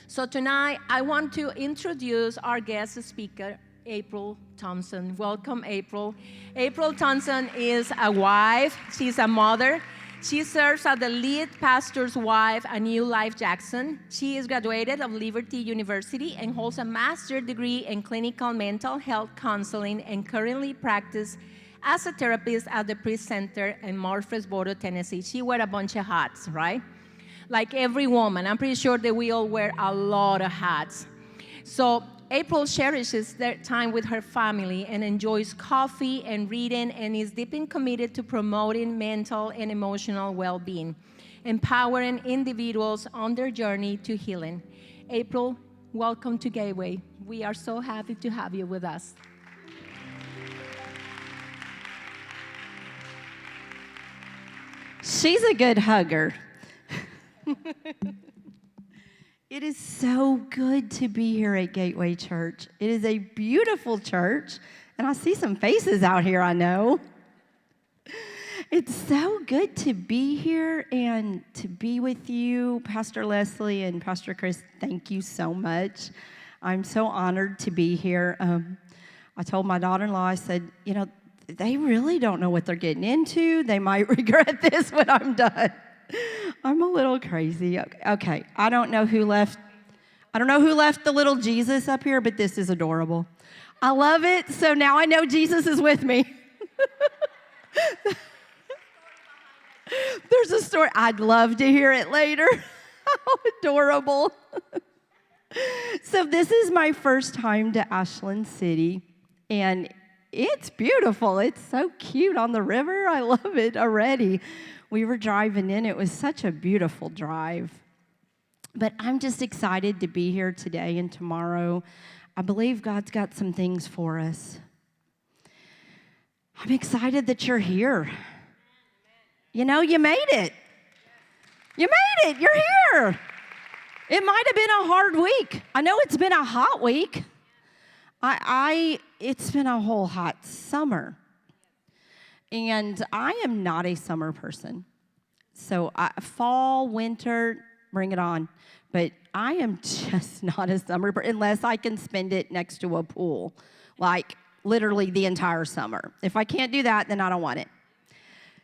So tonight, I want to introduce our guest speaker, April Thompson. Welcome, April. April Thompson is a wife. She's a mother. She serves as the lead pastor's wife at New Life Jackson. She is graduated of Liberty University and holds a master's degree in clinical mental health counseling and currently practices as a therapist at the Priest Center in Murfreesboro, Tennessee. She wears a bunch of hats, right? Like every woman. I'm pretty sure that we all wear a lot of hats. So April cherishes their time with her family and enjoys coffee and reading and is deeply committed to promoting mental and emotional well-being, empowering individuals on their journey to healing. April, welcome to Gateway. We are so happy to have you with us. She's a good hugger. It is so good to be here at Gateway Church. It is a beautiful church, and I see some faces out here, I know. It's so good to be here and to be with you, Pastor Leslie and Pastor Chris. Thank you so much. I'm so honored to be here. I told my daughter-in-law, I said, they really don't know what they're getting into. They might regret this when I'm done. I'm a little crazy. Okay, I don't know who left the little Jesus up here, but this is adorable. I love it, so now I know Jesus is with me. There's a story. I'd love to hear it later. How adorable. So this is my first time to Ashland City, and it's beautiful. It's so cute on the river. I love it already. We were driving in. It was such a beautiful drive. But I'm just excited to be here today and tomorrow. I believe God's got some things for us. I'm excited that you're here. You made it. You made it. You're here. It might have been a hard week. I know it's been a hot week. It's been a whole hot summer. And I am not a summer person. So fall, winter, bring it on. But I am just not a summer person unless I can spend it next to a pool, like literally the entire summer. If I can't do that, then I don't want it.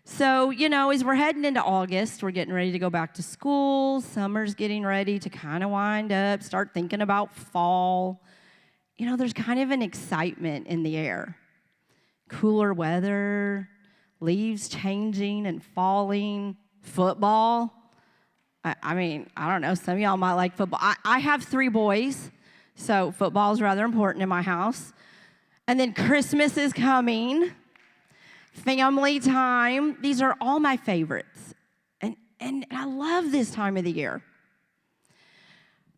So, as we're heading into August, we're getting ready to go back to school. Summer's getting ready to kind of wind up, start thinking about fall. There's kind of an excitement in the air. Cooler weather, leaves changing and falling, football. I don't know. Some of y'all might like football. I have 3 boys, so football is rather important in my house. And then Christmas is coming, family time. These are all my favorites. And I love this time of the year.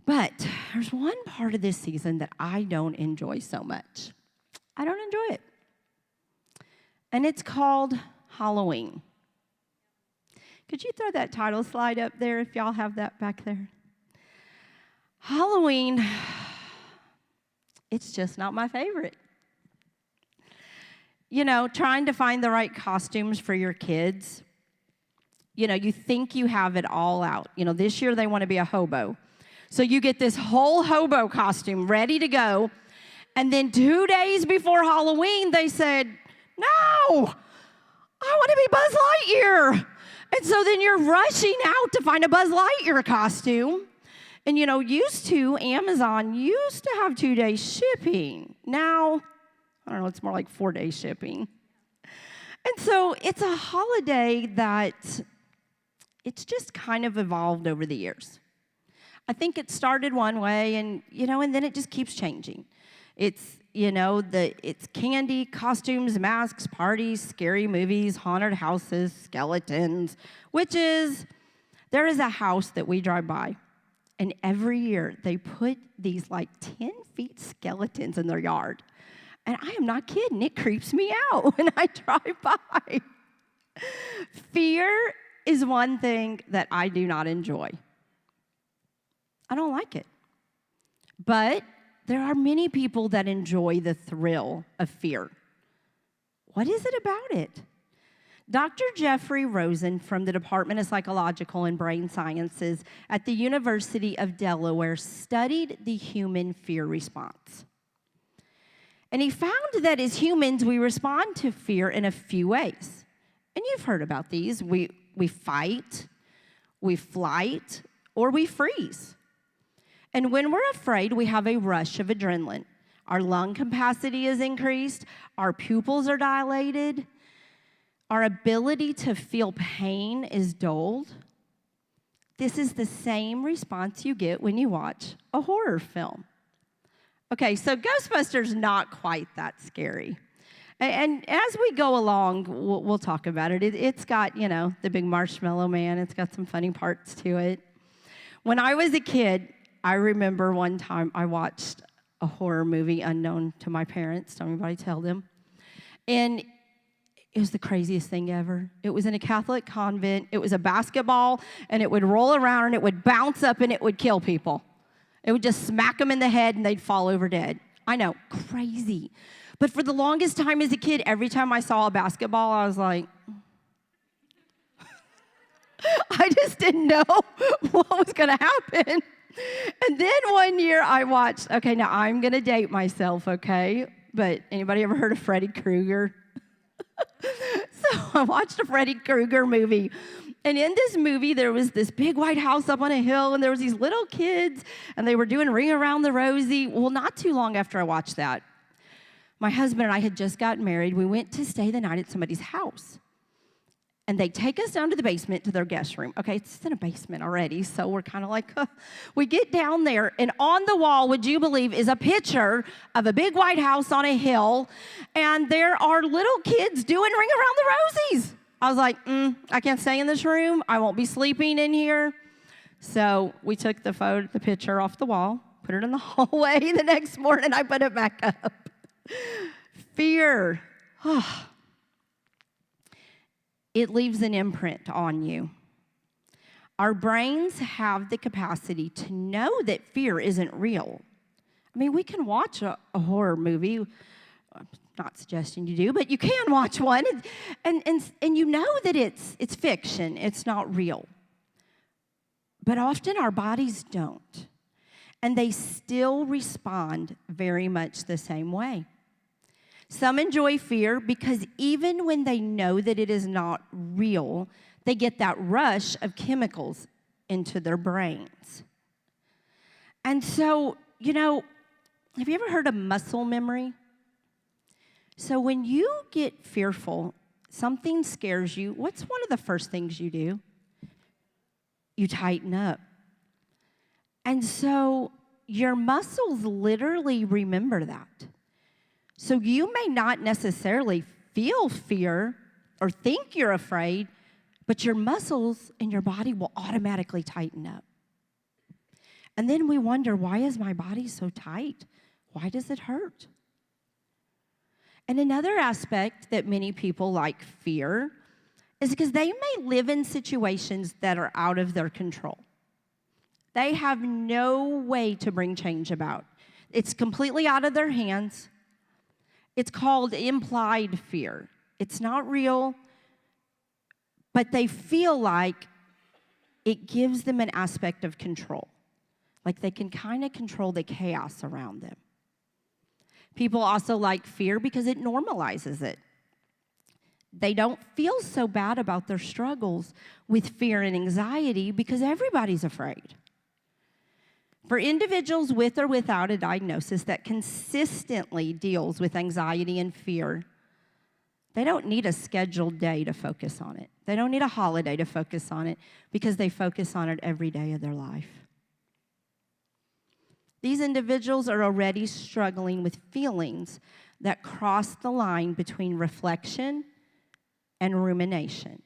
But there's one part of this season that I don't enjoy so much. I don't enjoy it. And it's called Halloween. Could you throw that title slide up there if y'all have that back there? Halloween, it's just not my favorite. Trying to find the right costumes for your kids. You think you have it all out. This year they want to be a hobo. So you get this whole hobo costume ready to go. And then 2 days before Halloween, they said, no, I want to be Buzz Lightyear. And so then you're rushing out to find a Buzz Lightyear costume. And, Amazon used to have 2-day shipping. Now, I don't know, it's more like 4-day shipping. And so it's a holiday that it's just kind of evolved over the years. I think it started one way and then it just keeps changing. It's candy, costumes, masks, parties, scary movies, haunted houses, skeletons, witches. There is a house that we drive by, and every year they put these 10-feet skeletons in their yard. And I am not kidding. It creeps me out when I drive by. Fear is one thing that I do not enjoy. I don't like it. But there are many people that enjoy the thrill of fear. What is it about it? Dr. Jeffrey Rosen from the Department of Psychological and Brain Sciences at the University of Delaware studied the human fear response. And he found that as humans, we respond to fear in a few ways. And you've heard about these. We fight, we flight, or we freeze. And when we're afraid, we have a rush of adrenaline. Our lung capacity is increased, our pupils are dilated, our ability to feel pain is dulled. This is the same response you get when you watch a horror film. Okay, so Ghostbusters not quite that scary. And as we go along, we'll talk about it. It's got, the big marshmallow man. It's got some funny parts to it. When I was a kid, I remember one time I watched a horror movie unknown to my parents. Don't anybody tell them. And it was the craziest thing ever. It was in a Catholic convent. It was a basketball, and it would roll around, and it would bounce up, and it would kill people. It would just smack them in the head, and they'd fall over dead. I know, crazy. But for the longest time as a kid, every time I saw a basketball, I was like, I just didn't know what was going to happen. And then one year I watched, okay, now I'm going to date myself, okay? But anybody ever heard of Freddy Krueger? So I watched a Freddy Krueger movie. And in this movie, there was this big white house up on a hill, and there was these little kids, and they were doing Ring Around the Rosie. Well, not too long after I watched that, my husband and I had just gotten married. We went to stay the night at somebody's house. And they take us down to the basement to their guest room. Okay, it's in a basement already, so we're kind of like, we get down there, and on the wall, would you believe, is a picture of a big white house on a hill, and there are little kids doing Ring Around the Rosies. I was like, I can't stay in this room. I won't be sleeping in here. So we took the picture off the wall, put it in the hallway. The next morning, I put it back up. Fear. It leaves an imprint on you. Our brains have the capacity to know that fear isn't real. I mean, we can watch a horror movie. I'm not suggesting you do, but you can watch one, and you know that it's fiction. It's not real. But often our bodies don't, and they still respond very much the same way. Some enjoy fear because even when they know that it is not real, they get that rush of chemicals into their brains. And so, have you ever heard of muscle memory? So when you get fearful, something scares you, what's one of the first things you do? You tighten up. And so your muscles literally remember that. So you may not necessarily feel fear or think you're afraid, but your muscles and your body will automatically tighten up. And then we wonder, why is my body so tight? Why does it hurt? And another aspect that many people like fear is because they may live in situations that are out of their control. They have no way to bring change about. It's completely out of their hands. It's called implied fear. It's not real, but they feel like it gives them an aspect of control. Like they can kind of control the chaos around them. People also like fear because it normalizes it. They don't feel so bad about their struggles with fear and anxiety because everybody's afraid. For individuals with or without a diagnosis that consistently deals with anxiety and fear, they don't need a scheduled day to focus on it. They don't need a holiday to focus on it because they focus on it every day of their life. These individuals are already struggling with feelings that cross the line between reflection and rumination.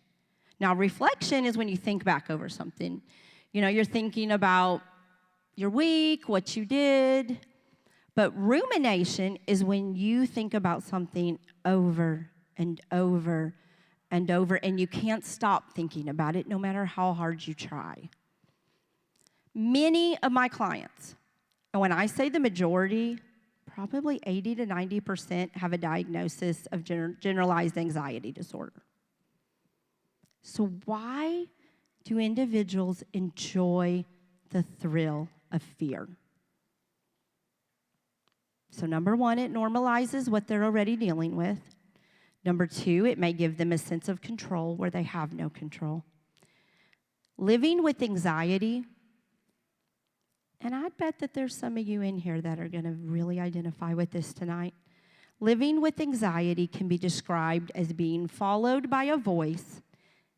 Now, reflection is when you think back over something. You're thinking about your week, what you did. But rumination is when you think about something over and over and over, and you can't stop thinking about it no matter how hard you try. Many of my clients, and when I say the majority, probably 80 to 90% have a diagnosis of generalized anxiety disorder. So why do individuals enjoy the thrill of fear? So number one, it normalizes what they're already dealing with. Number two, it may give them a sense of control where they have no control. Living with anxiety, and I bet that there's some of you in here that are going to really identify with this tonight. Living with anxiety can be described as being followed by a voice.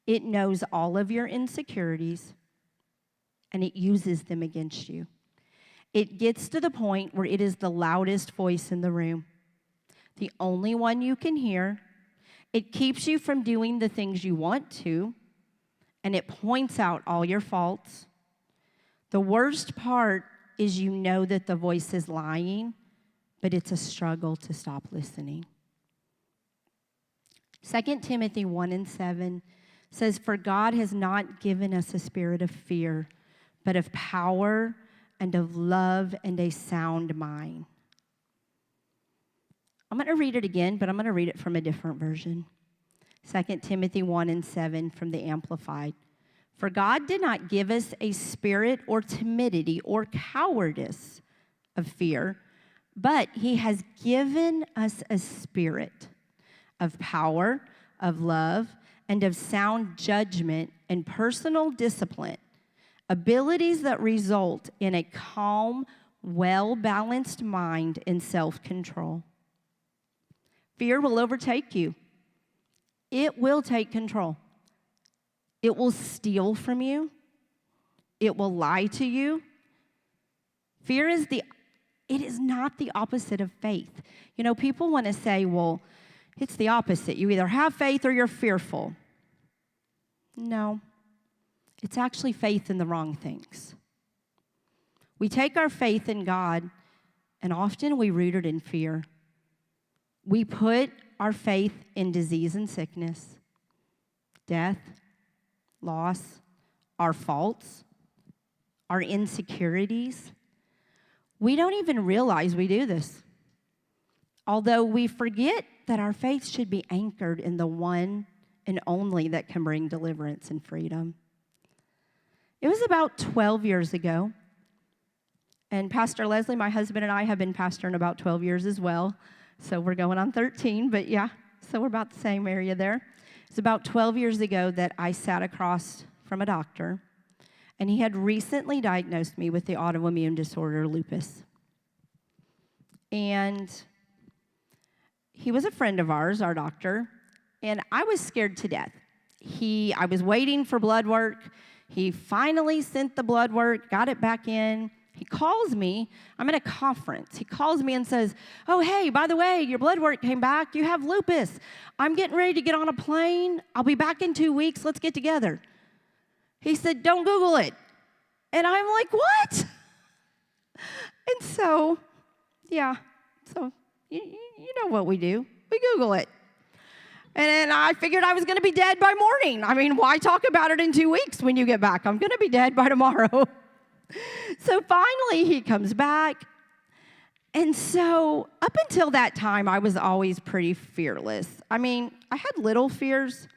It knows all of your insecurities, and it uses them against you. It gets to the point where it is the loudest voice in the room, the only one you can hear. It keeps you from doing the things you want to, and it points out all your faults. The worst part is you know that the voice is lying, but it's a struggle to stop listening. 2 Timothy 1:7 says, "For God has not given us a spirit of fear, but of power and of love and a sound mind." I'm going to read it again, but I'm going to read it from a different version. 2 Timothy 1:7 from the Amplified. "For God did not give us a spirit or timidity or cowardice of fear, but he has given us a spirit of power, of love, and of sound judgment and personal discipline, abilities that result in a calm, well-balanced mind and self-control." Fear will overtake you. It will take control. It will steal from you. It will lie to you. Fear is not the opposite of faith. You know, people want to say, well, it's the opposite. You either have faith or you're fearful. No. It's actually faith in the wrong things. We take our faith in God, and often we root it in fear. We put our faith in disease and sickness, death, loss, our faults, our insecurities. We don't even realize we do this. Although we forget that our faith should be anchored in the one and only that can bring deliverance and freedom. It was about 12 years ago, and Pastor Leslie, my husband, and I have been pastoring about 12 years as well, so we're going on 13, but yeah, so we're about the same area there. It's about 12 years ago that I sat across from a doctor, and he had recently diagnosed me with the autoimmune disorder lupus. And he was a friend of ours, our doctor, and I was scared to death. I was waiting for blood work. He finally sent the blood work, got it back in. He calls me. I'm at a conference. He calls me and says, "Oh, hey, by the way, your blood work came back. You have lupus. I'm getting ready to get on a plane. I'll be back in 2 weeks. Let's get together." He said, "Don't Google it." And I'm like, "What?" And so, yeah, so you know what we do. We Google it. And then I figured I was going to be dead by morning. I mean, why talk about it in 2 weeks when you get back? I'm going to be dead by tomorrow. So finally, he comes back. And so up until that time, I was always pretty fearless. I mean, I had little fears.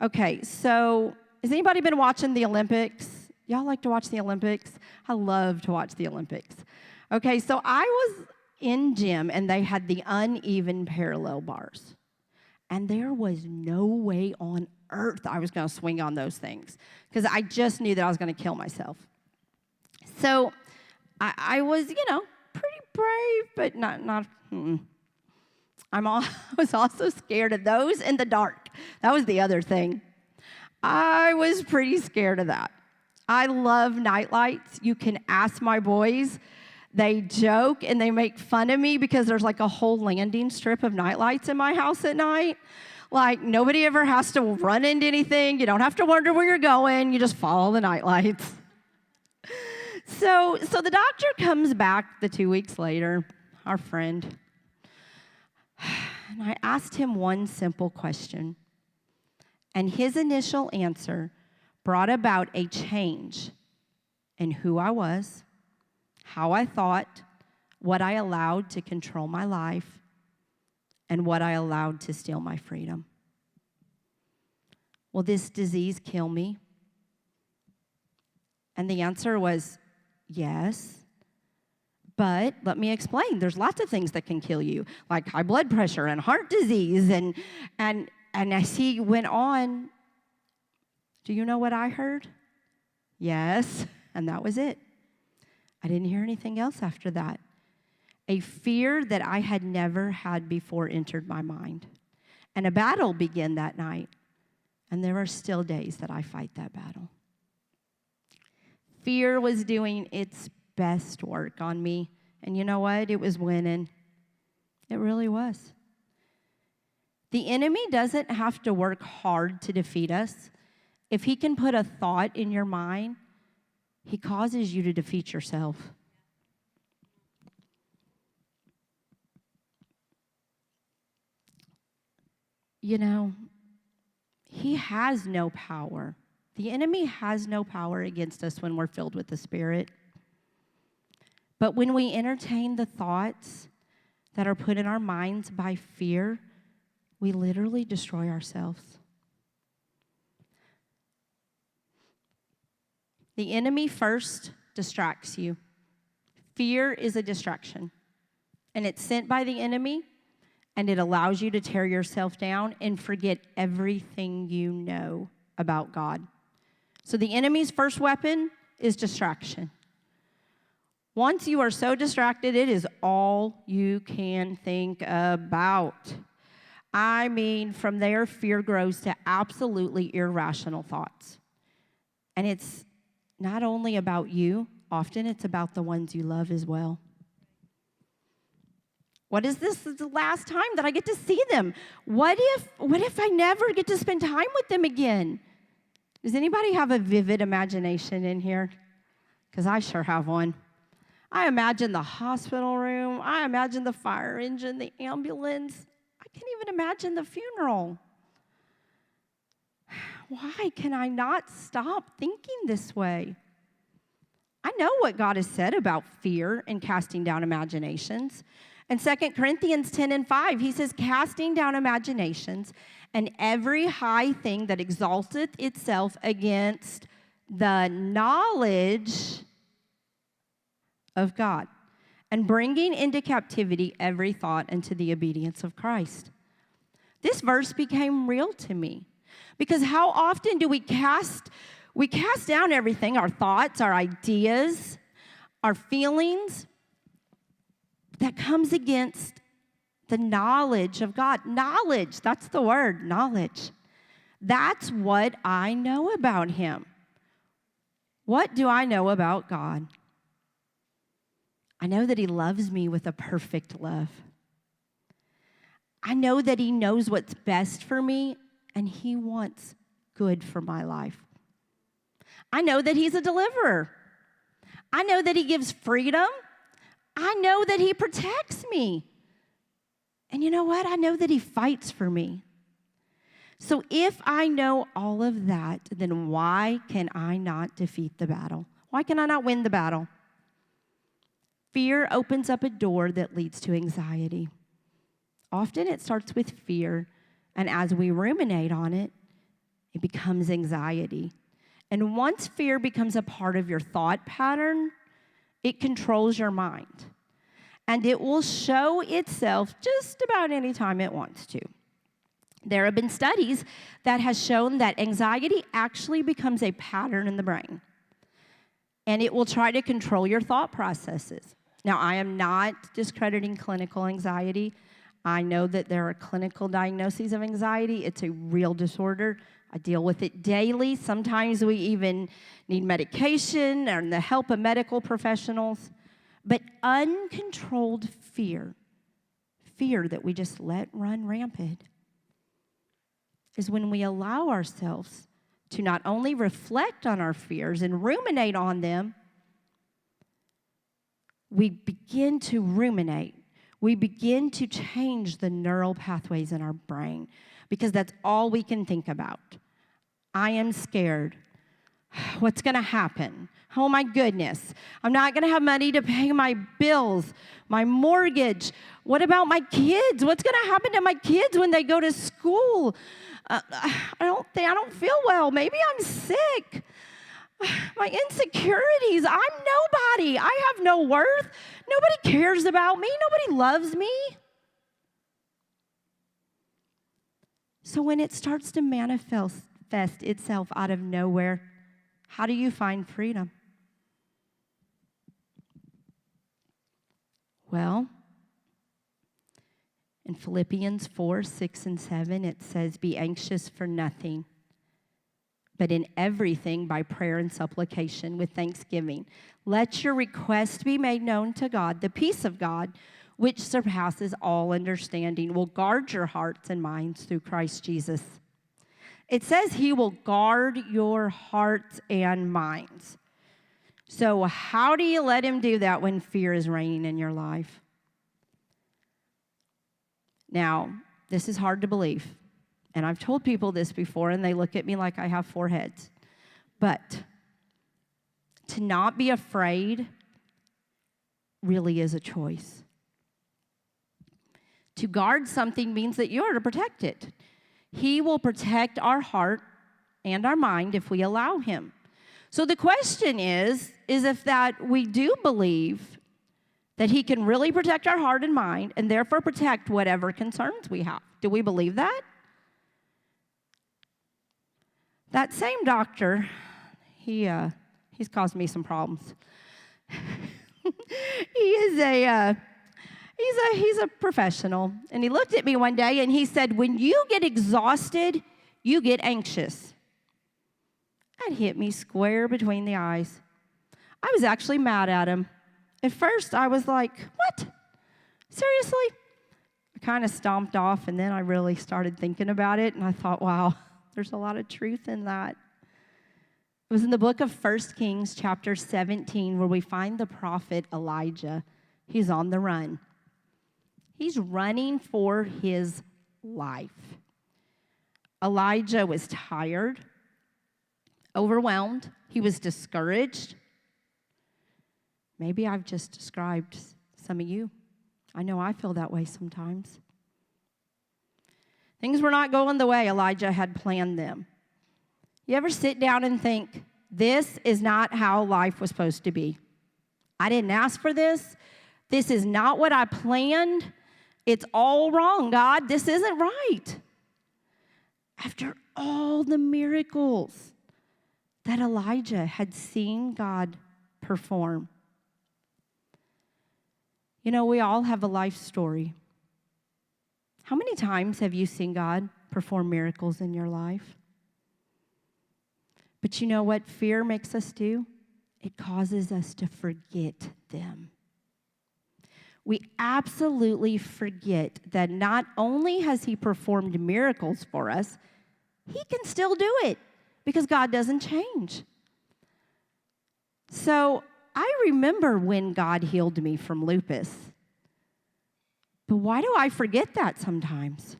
Okay, so has anybody been watching the Olympics? Y'all like to watch the Olympics? I love to watch the Olympics. Okay, so I was in gym, and they had the uneven parallel bars. And there was no way on earth I was going to swing on those things because I just knew that I was going to kill myself. So I was, pretty brave, but not. I was also scared of those in the dark. That was the other thing. I was pretty scared of that. I love nightlights. You can ask my boys. They joke and they make fun of me because there's like a whole landing strip of nightlights in my house at night. Like, nobody ever has to run into anything. You don't have to wonder where you're going. You just follow the nightlights. So the doctor comes back the 2 weeks later, our friend, and I asked him one simple question. And his initial answer brought about a change in who I was, how I thought, what I allowed to control my life, and what I allowed to steal my freedom. will this disease kill me? And the answer was, yes. But let me explain. There's lots of things that can kill you, like high blood pressure and heart disease. And as he went on, do you know what I heard? Yes. And that was it. I didn't hear anything else after that. A fear that I had never had before entered my mind. And a battle began that night. And there are still days that I fight that battle. Fear was doing its best work on me. And you know what? It was winning. It really was. The enemy doesn't have to work hard to defeat us. If he can put a thought in your mind, he causes you to defeat yourself. You know, he has no power. The enemy has no power against us when we're filled with the Spirit. But when we entertain the thoughts that are put in our minds by fear, we literally destroy ourselves. The enemy first distracts you. Fear is a distraction, and it's sent by the enemy, and it allows you to tear yourself down and forget everything you know about God. So the enemy's first weapon is distraction. Once you are so distracted, it is all you can think about. I mean, from there, fear grows to absolutely irrational thoughts. And it's not only about you, often it's about the ones you love as well. What is this? This is the last time that I get to see them? What if I never get to spend time with them again? Does anybody have a vivid imagination in here? Because I sure have one. I imagine the hospital room. I imagine the fire engine, the ambulance. I can't even imagine the funeral. Why can I not stop thinking this way? I know what God has said about fear and casting down imaginations. In 2 Corinthians 10:5, he says, casting down imaginations and every high thing that exalteth itself against the knowledge of God, and bringing into captivity every thought into the obedience of Christ. This verse became real to me because how often do we cast down everything, our thoughts, our ideas, our feelings that comes against the knowledge of God. Knowledge, that's the word, knowledge. That's what I know about him. What do I know about God? I know that he loves me with a perfect love. I know that he knows what's best for me, and he wants good for my life. I know that he's a deliverer. I know that he gives freedom. I know that he protects me. And you know what? I know that he fights for me. So if I know all of that, then why can I not defeat the battle? Why can I not win the battle? Fear opens up a door that leads to anxiety. Often it starts with fear, and as we ruminate on it, it becomes anxiety. And once fear becomes a part of your thought pattern, it controls your mind. And it will show itself just about any time it wants to. There have been studies that have shown that anxiety actually becomes a pattern in the brain. And it will try to control your thought processes. Now, I am not discrediting clinical anxiety. I know that there are clinical diagnoses of anxiety. It's a real disorder. I deal with it daily. Sometimes we even need medication and the help of medical professionals. But uncontrolled fear that we just let run rampant, is when we allow ourselves to not only reflect on our fears and ruminate on them, we begin to ruminate. We begin to change the neural pathways in our brain because that's all we can think about. I am scared. What's going to happen? Oh my goodness. I'm not going to have money to pay my bills, my mortgage. What about my kids? What's going to happen to my kids when they go to school? I don't feel well. Maybe I'm sick. My insecurities. I'm nobody. I have no worth. Nobody cares about me. Nobody loves me. So when it starts to manifest itself out of nowhere, how do you find freedom? Well, in Philippians 4, 6, and 7, it says, "Be anxious for nothing, but in everything by prayer and supplication with thanksgiving. Let your requests be made known to God. The peace of God, which surpasses all understanding, will guard your hearts and minds through Christ Jesus." It says he will guard your hearts and minds. So how do you let him do that when fear is reigning in your life? Now, this is hard to believe. And I've told people this before, and they look at me like I have 4 heads. But to not be afraid really is a choice. To guard something means that you are to protect it. He will protect our heart and our mind if we allow him. So the question is if that we do believe that he can really protect our heart and mind and therefore protect whatever concerns we have. Do we believe that? That same doctor, he's caused me some problems. He's a professional, and he looked at me one day and he said, "When you get exhausted, you get anxious." That hit me square between the eyes. I was actually mad at him. At first, I was like, "What? Seriously?" I kind of stomped off, and then I really started thinking about it, and I thought, wow, there's a lot of truth in that. It was in the book of 1 Kings chapter 17 where we find the prophet Elijah. He's on the run. He's running for his life. Elijah was tired, overwhelmed. He was discouraged. Maybe I've just described some of you. I know I feel that way sometimes. Things were not going the way Elijah had planned them. You ever sit down and think, this is not how life was supposed to be? I didn't ask for this. This is not what I planned. It's all wrong, God. This isn't right. After all the miracles that Elijah had seen God perform. You know, we all have a life story. How many times have you seen God perform miracles in your life? But you know what fear makes us do? It causes us to forget them. We absolutely forget that not only has he performed miracles for us, he can still do it because God doesn't change. So I remember when God healed me from lupus. But why do I forget that sometimes?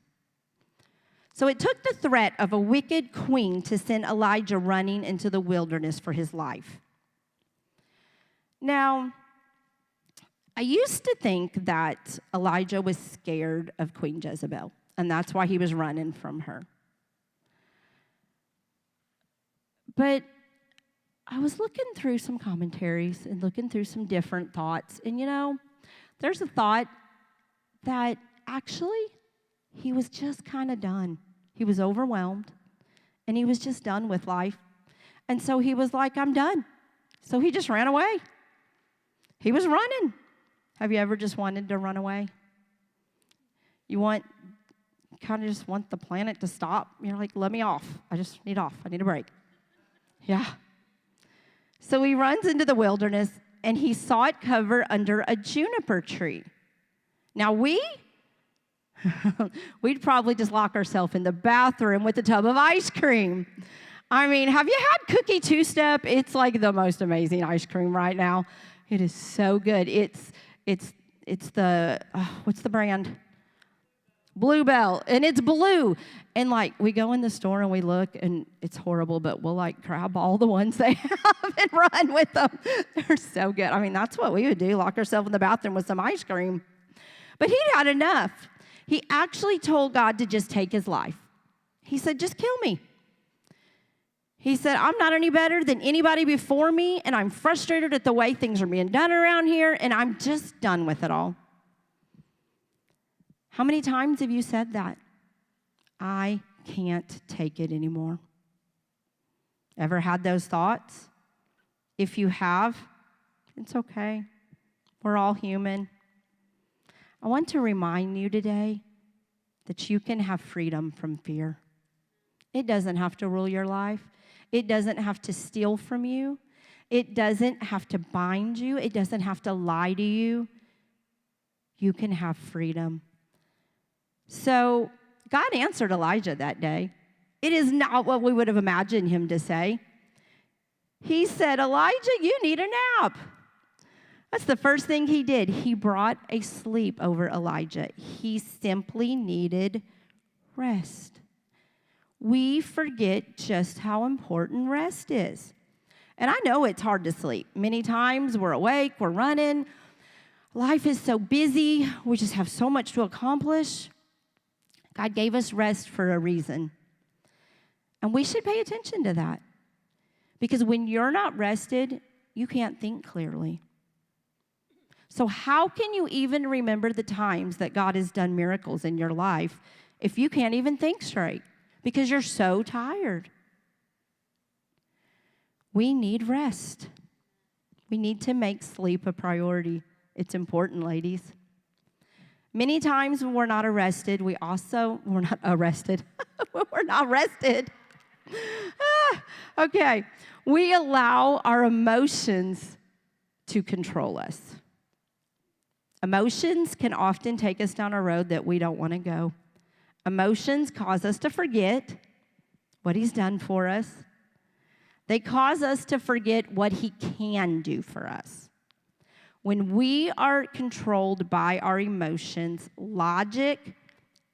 So it took the threat of a wicked queen to send Elijah running into the wilderness for his life. Now, I used to think that Elijah was scared of Queen Jezebel, and that's why he was running from her. But I was looking through some commentaries and looking through some different thoughts, and you know, there's a thought that actually he was just kind of done. He was overwhelmed, and he was just done with life. And so he was like, I'm done. So he just ran away. He was running. Have you ever just wanted to run away? You kind of just want the planet to stop. You're like, let me off. I just need off. I need a break. Yeah. So he runs into the wilderness, and he saw it covered under a juniper tree. Now we'd probably just lock ourselves in the bathroom with a tub of ice cream. I mean, have you had Cookie Two-Step? It's like the most amazing ice cream right now. It is so good. It's the, what's the brand? Bluebell, and it's blue. And like we go in the store and we look and it's horrible, but we'll like grab all the ones they have and run with them. They're so good. I mean, that's what we would do, lock ourselves in the bathroom with some ice cream. But he had enough. He actually told God to just take his life. He said, just kill me. He said, I'm not any better than anybody before me, and I'm frustrated at the way things are being done around here, and I'm just done with it all. How many times have you said that? I can't take it anymore. Ever had those thoughts? If you have, it's okay. We're all human. I want to remind you today that you can have freedom from fear. It doesn't have to rule your life. It doesn't have to steal from you. It doesn't have to bind you. It doesn't have to lie to you. You can have freedom. So God answered Elijah that day. It is not what we would have imagined him to say. He said, Elijah, you need a nap. That's the first thing he did. He brought a sleep over Elijah. He simply needed rest. We forget just how important rest is. And I know it's hard to sleep. Many times we're awake, we're running. Life is so busy. We just have so much to accomplish. God gave us rest for a reason. And we should pay attention to that. Because when you're not rested, you can't think clearly. So how can you even remember the times that God has done miracles in your life if you can't even think straight? Because you're so tired. We need rest. We need to make sleep a priority. It's important, ladies. Many times when we're not rested. We're not rested. Okay. We allow our emotions to control us. Emotions can often take us down a road that we don't want to go. Emotions cause us to forget what he's done for us. They cause us to forget what he can do for us. When we are controlled by our emotions, logic,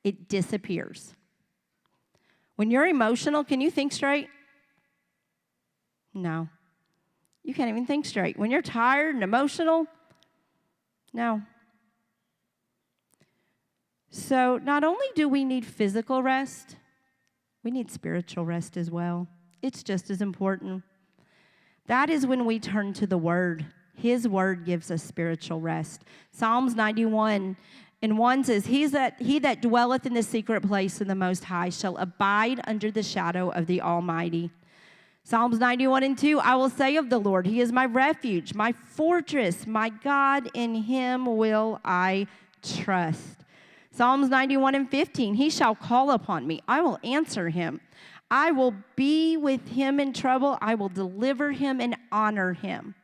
it disappears. When you're emotional, can you think straight? No. You can't even think straight. When you're tired and emotional, no. So not only do we need physical rest, we need spiritual rest as well. It's just as important. That is when we turn to the Word. His Word gives us spiritual rest. Psalms 91:1 says, He that dwelleth in the secret place of the Most High shall abide under the shadow of the Almighty. Psalms 91:2, I will say of the Lord, He is my refuge, my fortress, my God, in Him will I trust. Psalms 91:15, He shall call upon me, I will answer him. I will be with him in trouble, I will deliver him and honor him.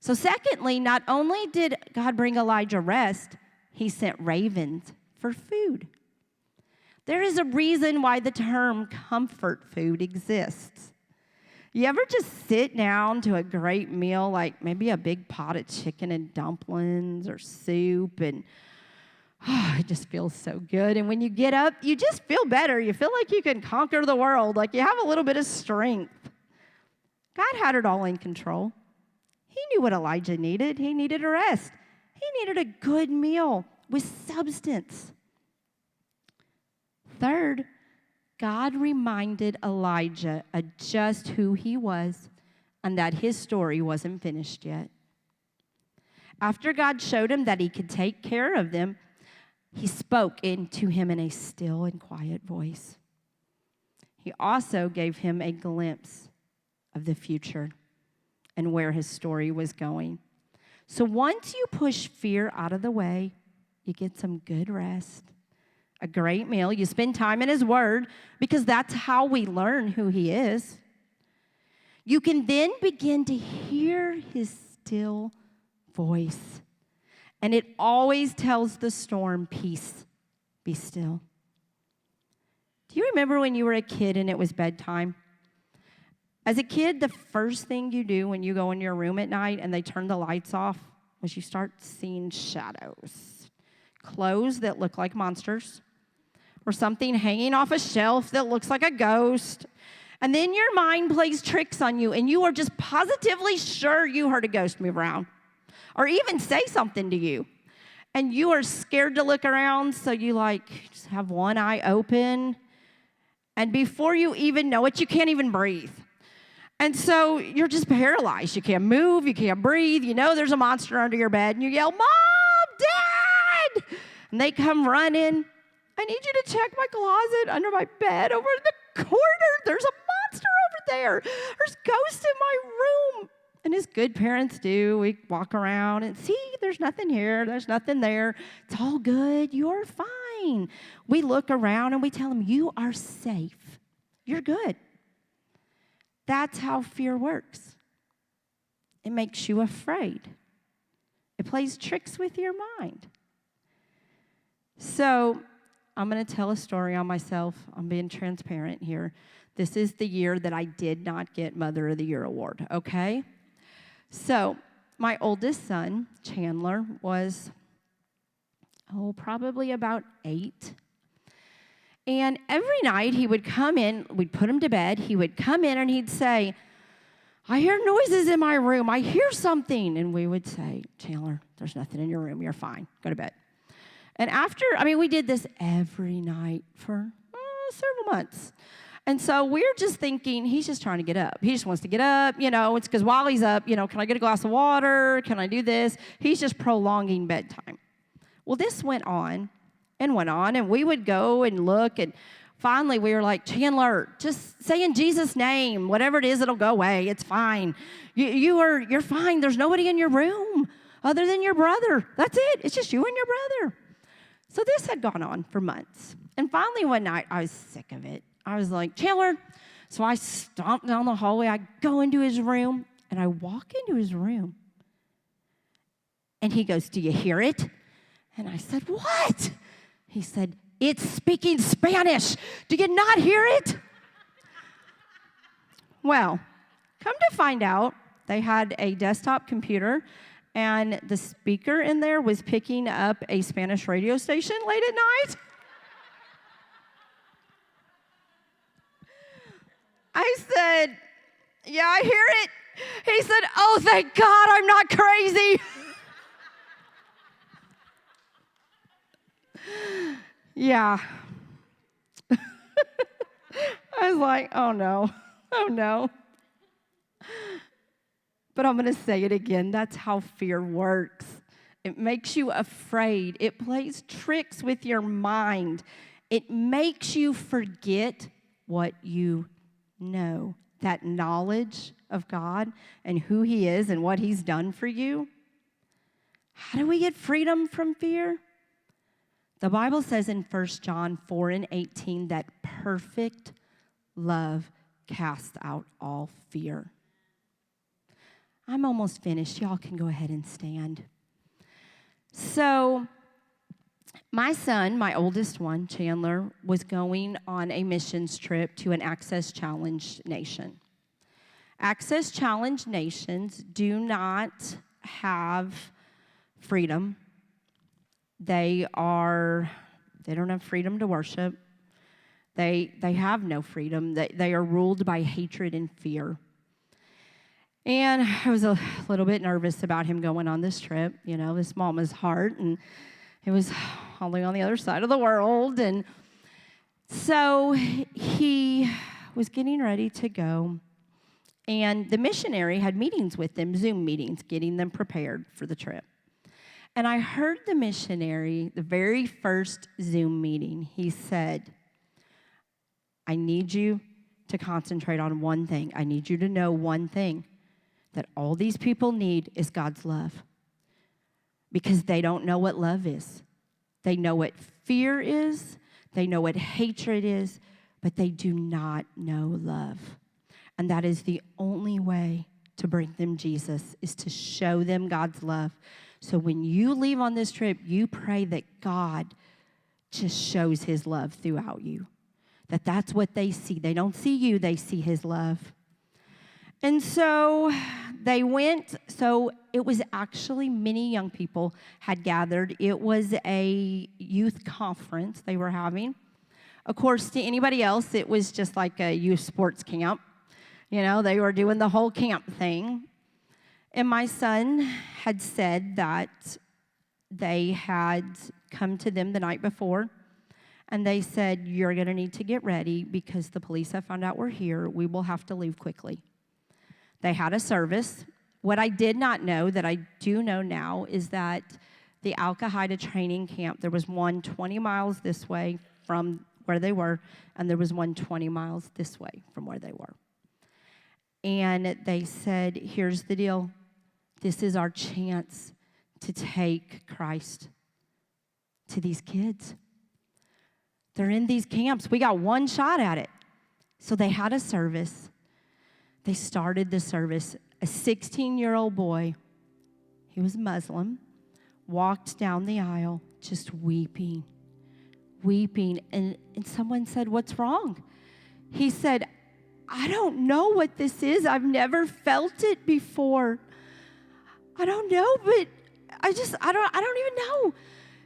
So secondly, not only did God bring Elijah rest, he sent ravens for food. There is a reason why the term comfort food exists. You ever just sit down to a great meal, like maybe a big pot of chicken and dumplings or soup, and it just feels so good. And when you get up, you just feel better. You feel like you can conquer the world, like you have a little bit of strength. God had it all in control. He knew what Elijah needed. He needed a rest. He needed a good meal with substance. Third, God reminded Elijah of just who he was and that his story wasn't finished yet. After God showed him that he could take care of them, he spoke into him in a still and quiet voice. He also gave him a glimpse of the future and where his story was going. So once you push fear out of the way, you get some good rest, a great meal. You spend time in his word because that's how we learn who he is. You can then begin to hear his still voice. And it always tells the storm, peace, be still. Do you remember when you were a kid and it was bedtime? As a kid, the first thing you do when you go in your room at night and they turn the lights off was you start seeing shadows clothes that look like monsters, or something hanging off a shelf that looks like a ghost. And then your mind plays tricks on you, and you are just positively sure you heard a ghost move around or even say something to you. And you are scared to look around, so you just have one eye open. And before you even know it, you can't even breathe. And so you're just paralyzed. You can't move, you can't breathe. You know there's a monster under your bed, and you yell, "Mom, Dad!" And they come running. "I need you to check my closet under my bed over in the corner. There's a monster over there. There's ghosts in my room." And as good parents do, we walk around and see there's nothing here, there's nothing there. It's all good. You're fine. We look around and we tell them, "You are safe. You're good." That's how fear works. It makes you afraid. It plays tricks with your mind. So I'm going to tell a story on myself. I'm being transparent here. This is the year that I did not get Mother of the Year award, okay? So my oldest son, Chandler, was, probably about 8. And every night he would come in, we'd put him to bed, he would come in and he'd say, "I hear noises in my room, I hear something." And we would say, "Chandler, there's nothing in your room, you're fine, go to bed." And we did this every night for several months. And so we're just thinking, he's just trying to get up. He just wants to get up, it's because while he's up, can I get a glass of water? Can I do this? He's just prolonging bedtime. Well, this went on, and we would go and look, and finally we were like, "Chandler, just say in Jesus' name, whatever it is, it'll go away. It's fine. You're fine. There's nobody in your room other than your brother. That's it. It's just you and your brother." So this had gone on for months. And finally one night, I was sick of it. I was like, "Chandler." So I stomped down the hallway. I go into his room, and I walk into his room. And he goes, "Do you hear it?" And I said, "What?" He said, "It's speaking Spanish. Do you not hear it?" Well, come to find out, they had a desktop computer, and the speaker in there was picking up a Spanish radio station late at night. I said, "Yeah, I hear it." He said, "Oh, thank God I'm not crazy." Yeah. I was like, oh no. But I'm going to say it again. That's how fear works. It makes you afraid. It plays tricks with your mind. It makes you forget what you know. That knowledge of God and who He is and what He's done for you. How do we get freedom from fear? The Bible says in 1 John 4:18 that perfect love casts out all fear. I'm almost finished. Y'all can go ahead and stand. So my son, my oldest one, Chandler, was going on a missions trip to an Access Challenge nation. Access Challenge nations do not have freedom. They don't have freedom to worship. They have no freedom. They are ruled by hatred and fear. And I was a little bit nervous about him going on this trip. This mama's heart, and it was only on the other side of the world. And so he was getting ready to go. And the missionary had meetings with them, Zoom meetings, getting them prepared for the trip. And I heard the missionary, the very first Zoom meeting, he said, "I need you to concentrate on one thing. I need you to know one thing, that all these people need is God's love. Because they don't know what love is. They know what fear is. They know what hatred is, but they do not know love. And that is the only way to bring them Jesus, is to show them God's love. So when you leave on this trip, you pray that God just shows His love throughout you. That's what they see. They don't see you, they see His love." And so they went, so it was actually many young people had gathered. It was a youth conference they were having. Of course, to anybody else, it was just like a youth sports camp. You know, they were doing the whole camp thing. And my son had said that they had come to them the night before, and they said, you're going to need to get ready because the police have found out we're here. We will have to leave quickly. They had a service. What I did not know that I do know now is that the Al-Qaeda training camp, there was one 20 miles this way from where they were, and there was one 20 miles this way from where they were. And they said, here's the deal. This is our chance to take Christ to these kids. They're in these camps. We got one shot at it. So they had a service. They started the service. A 16-year-old boy, he was Muslim, walked down the aisle just weeping. And someone said, what's wrong? He said, I don't know what this is. I've never felt it before. I don't know, but I don't even know.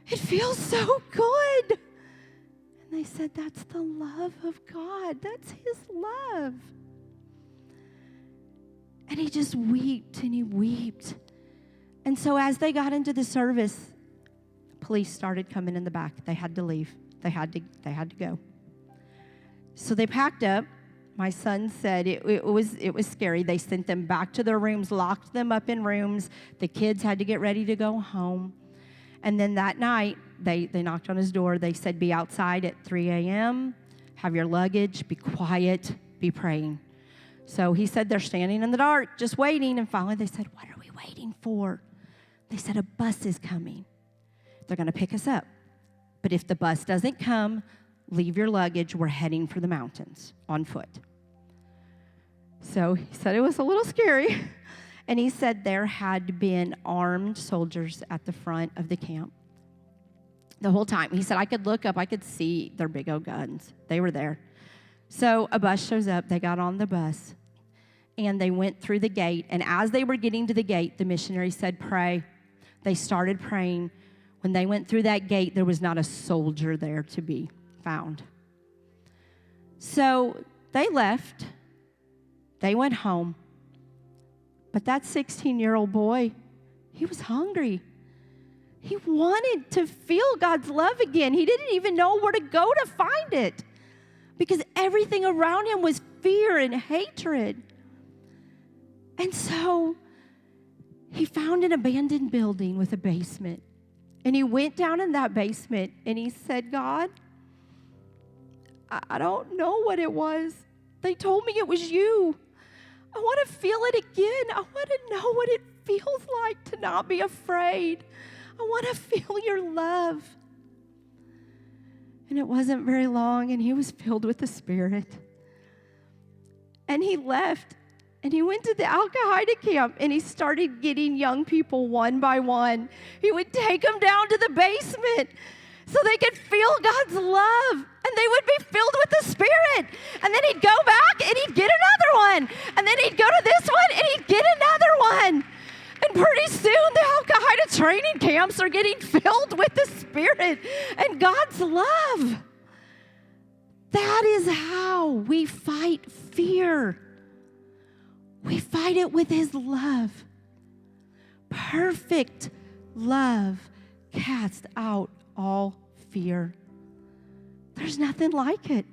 It feels so good. And they said, that's the love of God. That's his love. And he just wept and he wept. And so as they got into the service, police started coming in the back. They had to leave. They had to go. So they packed up. My son said it was scary. They sent them back to their rooms, locked them up in rooms. The kids had to get ready to go home. And then that night, they knocked on his door. They said, be outside at 3 a.m., have your luggage, be quiet, be praying. So he said they're standing in the dark, just waiting. And finally they said, what are we waiting for? They said, a bus is coming. They're going to pick us up. But if the bus doesn't come, leave your luggage. We're heading for the mountains on foot. So he said it was a little scary. And he said there had been armed soldiers at the front of the camp the whole time. He said I could look up, I could see their big old guns. They were there. So a bus shows up. They got on the bus, and they went through the gate. And as they were getting to the gate, the missionary said, pray. They started praying. When they went through that gate, there was not a soldier there to be found. So they left. They went home. But that 16-year-old boy, he was hungry. He wanted to feel God's love again. He didn't even know where to go to find it because everything around him was fear and hatred. And so he found an abandoned building with a basement. And he went down in that basement and he said, God, I don't know what it was. They told me it was you. I want to feel it again. I want to know what it feels like to not be afraid. I want to feel your love. And it wasn't very long, and he was filled with the Spirit. And he left, and he went to the Al-Qaeda camp, and he started getting young people one by one. He would take them down to the basement so they could feel God's love, and they would be filled with the Spirit. And then he'd go back, and he'd get another one. And then he'd go to this one, and he'd get another one. And pretty soon, the Al-Qaeda training camps are getting filled with the Spirit and God's love. That is how we fight fear. We fight it with his love. Perfect love casts out all fear. There's nothing like it.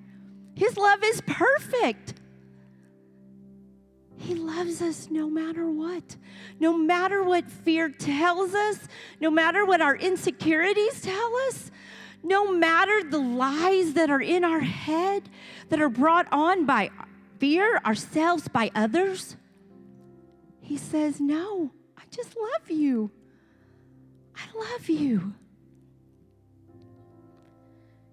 His love is perfect. He loves us no matter what. No matter what fear tells us, no matter what our insecurities tell us, no matter the lies that are in our head that are brought on by fear, ourselves, by others, he says, no, I just love you. I love you.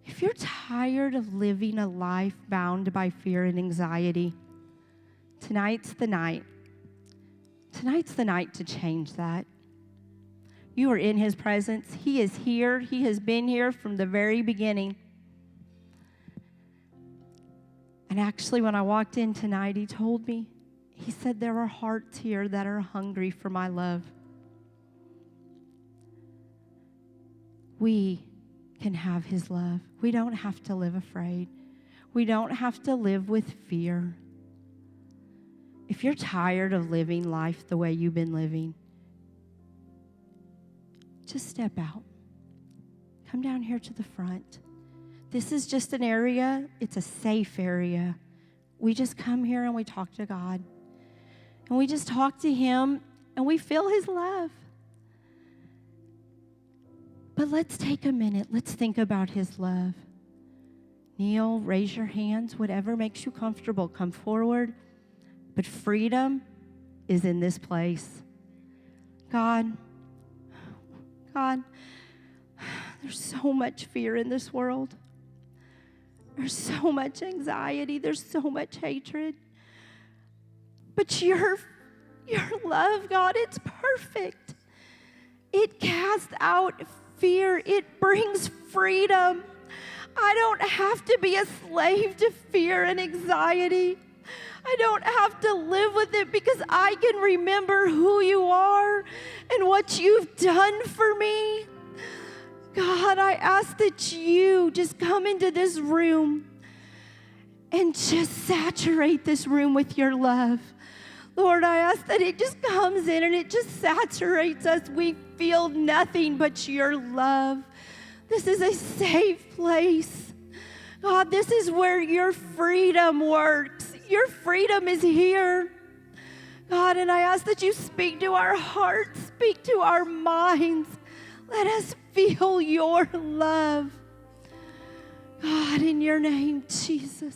If you're tired of living a life bound by fear and anxiety, tonight's the night. Tonight's the night to change that. You are in his presence. He is here. He has been here from the very beginning. And actually, when I walked in tonight, he told me He said, there are hearts here that are hungry for my love. We can have his love. We don't have to live afraid. We don't have to live with fear. If you're tired of living life the way you've been living, just step out. Come down here to the front. This is just an area, it's a safe area. We just come here and we talk to God. And we just talk to him and we feel his love. But let's take a minute. Let's think about his love. Kneel, raise your hands, whatever makes you comfortable. Come forward. But freedom is in this place. God, there's so much fear in this world. There's so much anxiety. There's so much hatred. But your love, God, it's perfect. It casts out fear. It brings freedom. I don't have to be a slave to fear and anxiety. I don't have to live with it because I can remember who you are and what you've done for me. God, I ask that you just come into this room and just saturate this room with your love. Lord, I ask that it just comes in and it just saturates us. We feel nothing but your love. This is a safe place. God, this is where your freedom works. Your freedom is here. God, and I ask that you speak to our hearts, speak to our minds. Let us feel your love. God, in your name, Jesus.